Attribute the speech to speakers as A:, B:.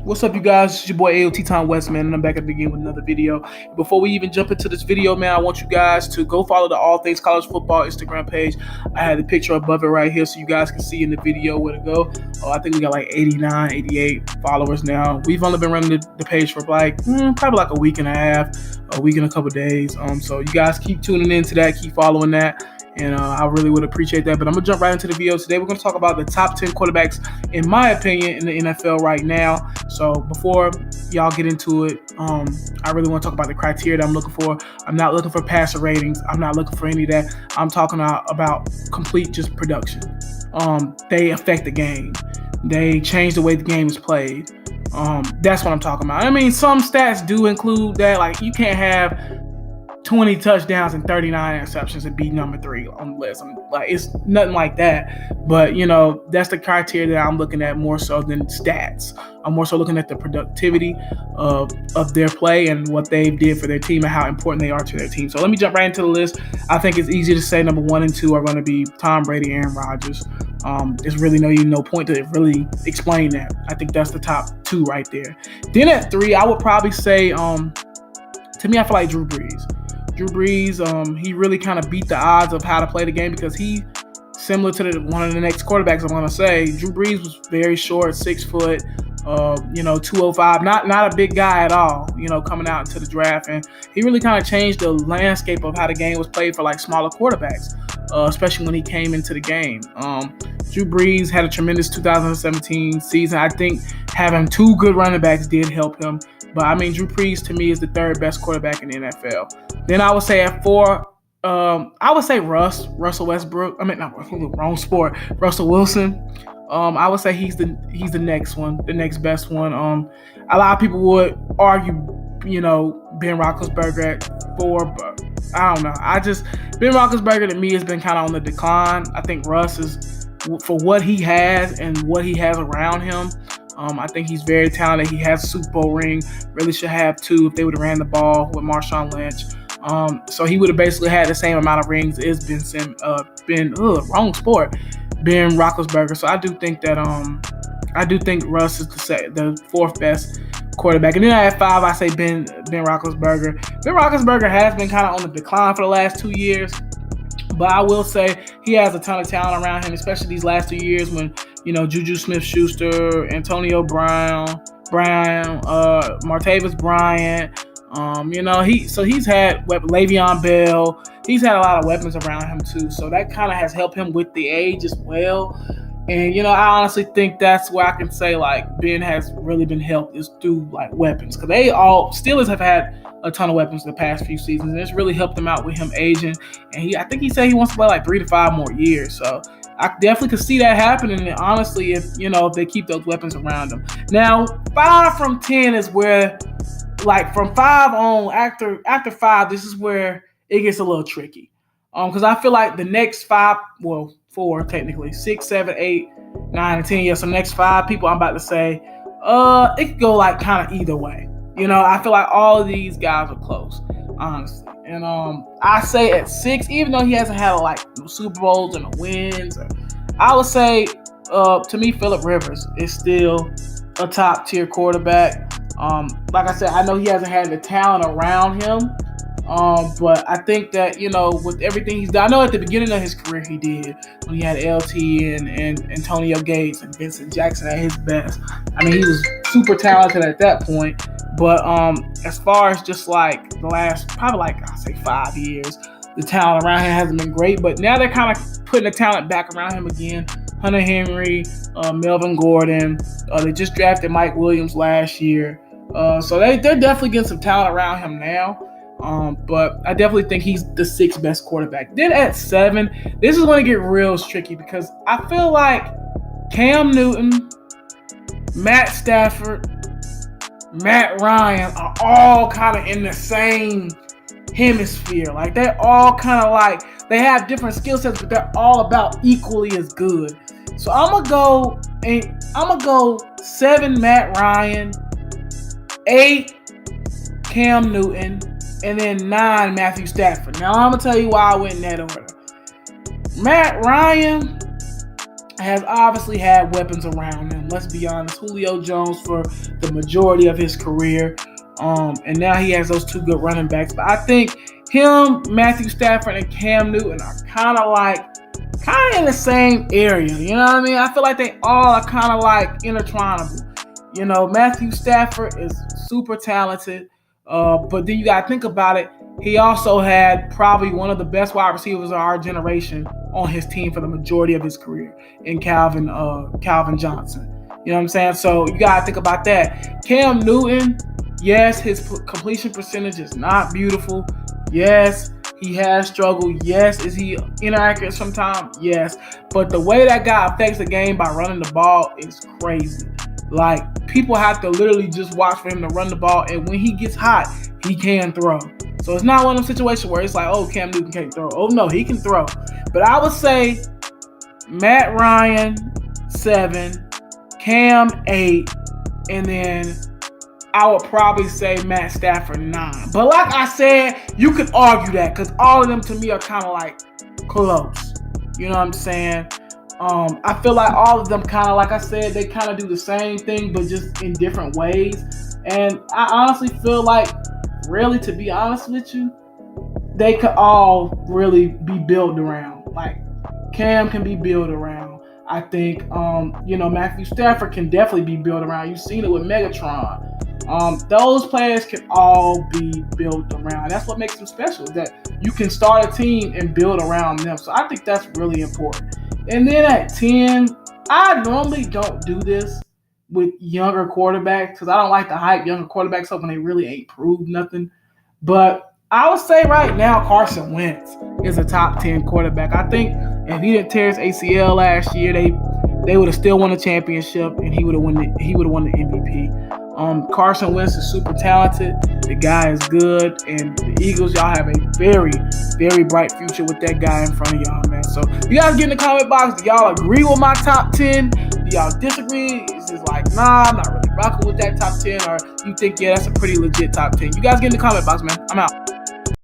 A: What's up, you guys? It's your boy AOT Time West, man, and I'm back at it again with another video. Before we even jump into this video, man, I want you guys to go follow the All Things College Football Instagram page. I had the picture above it right here so you guys can see in the video where to go. I think we got like 89, 88 followers now. We've only been running the page for like probably like a week and a half, a week and a couple days. So you guys keep tuning into that, keep following that. And I really would appreciate that. But I'm going to jump right into the video. Today we're going to talk about the top 10 quarterbacks, in my opinion, in the NFL right now. So before y'all get into it, I really want to talk about the criteria that I'm looking for. I'm not looking for passer ratings. I'm not looking for any of that. I'm talking about complete just production. They affect the game. They change the way the game is played. That's what I'm talking about. I mean, some stats do include that. Like, you can't have 20 touchdowns and 39 interceptions and be number 3 on the list. It's nothing like that. But, that's the criteria that I'm looking at more so than stats. I'm more so looking at the productivity of their play and what they did for their team and how important they are to their team. So let me jump right into the list. I think it's easy to say number 1 and 2 are going to be Tom Brady, Aaron Rodgers. There's really no point to really explain that. I think that's the top 2 right there. Then at 3, I would probably say, to me, I feel like Drew Brees. Drew Brees, he really kind of beat the odds of how to play the game because he, similar to one of the next quarterbacks I'm going to say, Drew Brees was very short, 6 foot, 205, not a big guy at all, coming out into the draft. And he really kind of changed the landscape of how the game was played for like smaller quarterbacks, especially when he came into the game. Drew Brees had a tremendous 2017 season. I think having 2 good running backs did help him. But, I mean, Drew Brees, to me, is the 3rd best quarterback in the NFL. Then I would say at 4, I would say Russell Westbrook. I mean, not wrong sport. Russell Wilson. I would say he's the next one, the next best one. A lot of people would argue, Ben Roethlisberger at 4, but I don't know. Ben Roethlisberger to me has been kind of on the decline. I think Russ is, for what he has and what he has around him, I think he's very talented. He has a Super Bowl ring. Really should have 2 if they would have ran the ball with Marshawn Lynch. So he would have basically had the same amount of rings as Ben Roethlisberger. So I do think that Russ is the 4th best quarterback. And then at 5, I say Ben Roethlisberger. Ben Roethlisberger has been kind of on the decline for the last 2 years. But I will say he has a ton of talent around him, especially these last 2 years when, Juju Smith-Schuster, Antonio Brown, Martavis Bryant. He's had Le'Veon Bell. He's had a lot of weapons around him too. So that kind of has helped him with the age as well. And, I honestly think that's where I can say, like, Ben has really been helped is through, like, weapons. Because Steelers have had a ton of weapons the past few seasons. And it's really helped them out with him aging. And I think he said he wants to play, like, 3 to 5 more years. So I definitely could see that happening. And honestly, if they keep those weapons around them. Now, 5 from 10 is where, like, from 5 on, after 5, this is where it gets a little tricky. Because I feel like the next 5, 4 technically, 6, 7, 8, 9, and 10. Yeah, so the next 5 people I'm about to say, it could go like kind of either way. I feel like all of these guys are close, honestly. And I say at 6, even though he hasn't had like Super Bowls and wins, I would say to me Phillip Rivers is still a top tier quarterback. Like I said, I know he hasn't had the talent around him. But I think that, with everything he's done, I know at the beginning of his career he did, when he had LT and Antonio Gates and Vincent Jackson at his best. I mean, he was super talented at that point. But as far as just like the last, probably like, I'll say 5 years, the talent around him hasn't been great. But now they're kind of putting the talent back around him again. Hunter Henry, Melvin Gordon. They just drafted Mike Williams last year. So they're definitely getting some talent around him now. But I definitely think he's the 6th best quarterback. Then at 7, this is going to get real tricky because I feel like Cam Newton, Matt Stafford, Matt Ryan are all kind of in the same hemisphere. Like, they're all kind of like, they have different skill sets, but they're all about equally as good. So I'm gonna go 7 Matt Ryan, 8 Cam Newton, and then 9 Matthew Stafford. Now I'm gonna tell you why I went in that order. Matt Ryan has obviously had weapons around him. him. Let's be honest. Julio Jones for the majority of his career. And now he has those two good running backs. But I think him, Matthew Stafford, and Cam Newton are kind of in the same area. You know what I mean? I feel like they all are kind of like intertwinable. You know, Matthew Stafford is super talented. But then you got to think about it. He also had probably one of the best wide receivers of our generation on his team for the majority of his career in Calvin Johnson. You know what I'm saying? So you got to think about that. Cam Newton, yes, his completion percentage is not beautiful. Yes, he has struggled. Yes, is he inaccurate sometimes? Yes. But the way that guy affects the game by running the ball is crazy. Like, people have to literally just watch for him to run the ball, and when he gets hot, he can throw. So it's not one of them situations where it's like, oh, Cam Newton can't throw. Oh, no, he can throw. But I would say Matt Ryan, 7, Cam, 8, and then I would probably say Matt Stafford, 9. But like I said, you could argue that because all of them to me are kind of like close. You know what I'm saying? I feel like all of them kind of, like I said, they kind of do the same thing, but just in different ways. And I honestly feel like, really, to be honest with you, they could all really be built around. Like, Cam can be built around. I think, Matthew Stafford can definitely be built around. You've seen it with Megatron. Those players can all be built around. That's what makes them special, that you can start a team and build around them. So I think that's really important. And then at 10, I normally don't do this with younger quarterbacks because I don't like to hype younger quarterbacks up when they really ain't proved nothing. But I would say right now Carson Wentz is a top 10 quarterback. I think if he didn't tear his ACL last year, they would have still won the championship and he would have won the MVP. Carson Wentz is super talented. The guy is good, and the Eagles, y'all have a very, very bright future with that guy in front of y'all, man. So you guys get in the comment box. Do y'all agree with my top 10? Do y'all disagree? Is this like, nah, I'm not really rocking with that top 10, or you think, yeah, that's a pretty legit top 10? You guys get in the comment box, man. I'm out.